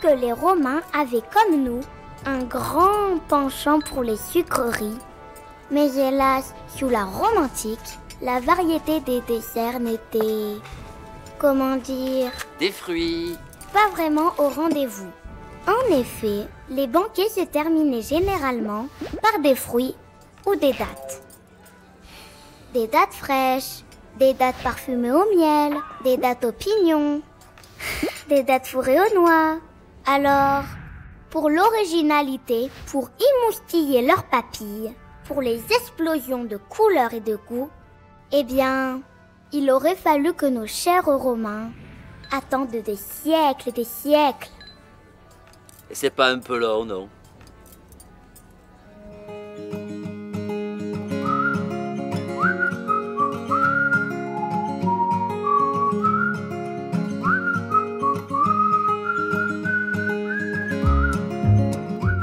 que les Romains avaient comme nous un grand penchant pour les sucreries. Mais hélas, sous la Rome antique, la variété des desserts n'était, comment dire, des fruits. Pas vraiment au rendez-vous. En effet, les banquets se terminaient généralement par des fruits ou des dattes. Des dattes fraîches, des dattes parfumées au miel, des dattes aux pignons, des dattes fourrées aux noix. Alors, pour l'originalité, pour émoustiller leurs papilles, pour les explosions de couleurs et de goût, eh bien, il aurait fallu que nos chers Romains attendent des siècles et des siècles. Et c'est pas un peu long, non?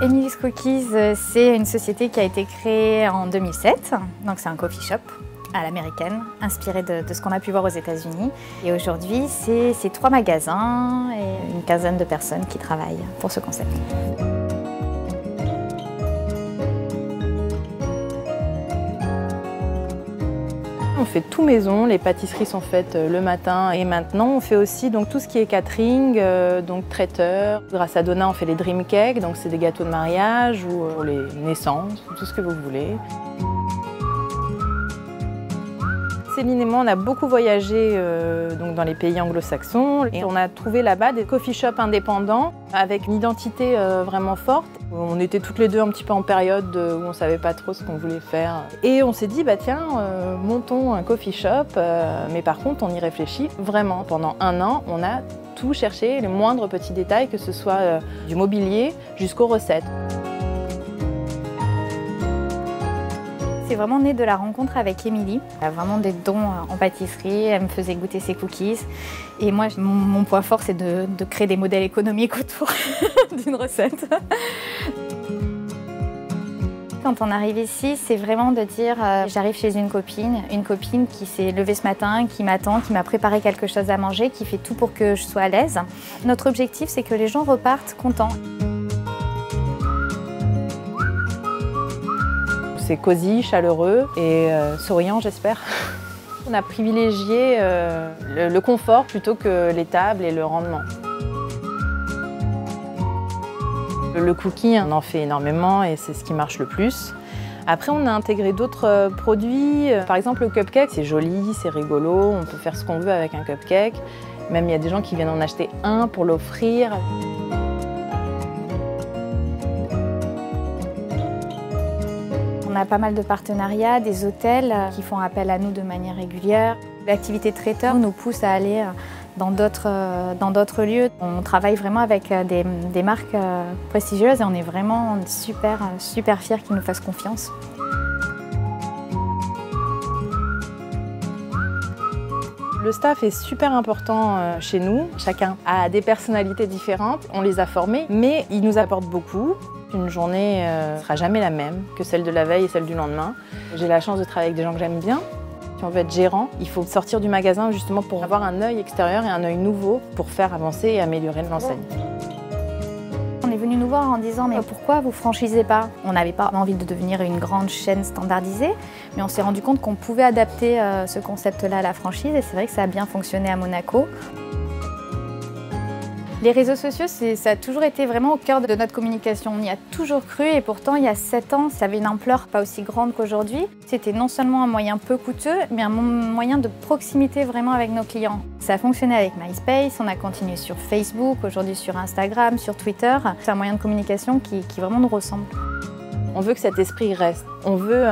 Emily's Cookies, c'est une société qui a été créée en 2007. Donc c'est un coffee shop à l'américaine, inspiré de ce qu'on a pu voir aux États-Unis. Et aujourd'hui, c'est 3 magasins et une quinzaine de personnes qui travaillent pour ce concept. On fait tout maison, les pâtisseries sont faites le matin et maintenant on fait aussi donc, tout ce qui est catering, donc traiteur. Grâce à Donna, on fait les dream cakes, donc c'est des gâteaux de mariage ou les naissances, tout ce que vous voulez. Céline et moi, on a beaucoup voyagé donc dans les pays anglo-saxons et on a trouvé là-bas des coffee shops indépendants avec une identité vraiment forte. On était toutes les deux un petit peu en période où on ne savait pas trop ce qu'on voulait faire. Et on s'est dit, bah tiens, montons un coffee shop, mais par contre, on y réfléchit vraiment. Pendant 1 an, on a tout cherché, les moindres petits détails, que ce soit du mobilier jusqu'aux recettes. C'est vraiment né de la rencontre avec Émilie. Elle a vraiment des dons en pâtisserie, elle me faisait goûter ses cookies. Et moi, mon point fort, c'est de créer des modèles économiques autour d'une recette. Quand on arrive ici, c'est vraiment de dire j'arrive chez une copine qui s'est levée ce matin, qui m'attend, qui m'a préparé quelque chose à manger, qui fait tout pour que je sois à l'aise. Notre objectif, c'est que les gens repartent contents. C'est cosy, chaleureux et souriant, j'espère. On a privilégié le confort plutôt que les tables et le rendement. Le cookie, on en fait énormément et c'est ce qui marche le plus. Après, on a intégré d'autres produits. Par exemple, le cupcake, c'est joli, c'est rigolo, on peut faire ce qu'on veut avec un cupcake. Même il y a des gens qui viennent en acheter un pour l'offrir. On a pas mal de partenariats, des hôtels qui font appel à nous de manière régulière. L'activité traiteur nous pousse à aller dans d'autres lieux. On travaille vraiment avec des marques prestigieuses et on est vraiment super fiers qu'ils nous fassent confiance. Le staff est super important chez nous. Chacun a des personnalités différentes. On les a formés, mais ils nous apportent beaucoup. Une journée ne sera jamais la même que celle de la veille et celle du lendemain. J'ai la chance de travailler avec des gens que j'aime bien. Si on veut être gérant, il faut sortir du magasin justement pour avoir un œil extérieur et un œil nouveau pour faire avancer et améliorer l'enseigne. On est venu nous voir en disant mais pourquoi vous franchisez pas? On n'avait pas envie de devenir une grande chaîne standardisée, mais on s'est rendu compte qu'on pouvait adapter ce concept-là à la franchise et c'est vrai que ça a bien fonctionné à Monaco. Les réseaux sociaux, ça a toujours été vraiment au cœur de notre communication. On y a toujours cru et pourtant, il y a 7 ans, ça avait une ampleur pas aussi grande qu'aujourd'hui. C'était non seulement un moyen peu coûteux, mais un moyen de proximité vraiment avec nos clients. Ça a fonctionné avec MySpace, on a continué sur Facebook, aujourd'hui sur Instagram, sur Twitter. C'est un moyen de communication qui vraiment nous ressemble. On veut que cet esprit reste. On veut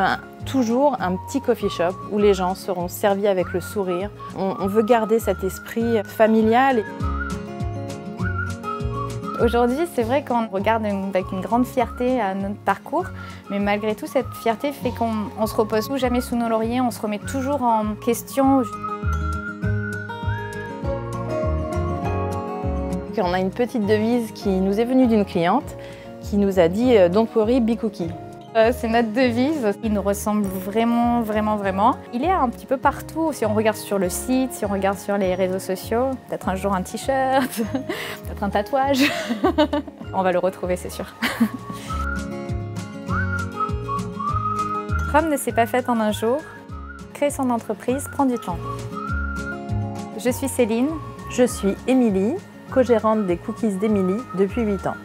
toujours un petit coffee shop où les gens seront servis avec le sourire. On veut garder cet esprit familial. Aujourd'hui, c'est vrai qu'on regarde avec une grande fierté à notre parcours, mais malgré tout, cette fierté fait qu'on ne se repose jamais sous nos lauriers, on se remet toujours en question. On a une petite devise qui nous est venue d'une cliente qui nous a dit « Don't worry, be cookie ». C'est notre devise. Il nous ressemble vraiment, vraiment, vraiment. Il est un petit peu partout. Si on regarde sur le site, si on regarde sur les réseaux sociaux, peut-être un jour un t-shirt, peut-être un tatouage. On va le retrouver, c'est sûr. Rome ne s'est pas faite en un jour. Créer son entreprise prend du temps. Je suis Céline. Je suis Émilie, co-gérante des Cookies d'Émilie depuis 8 ans.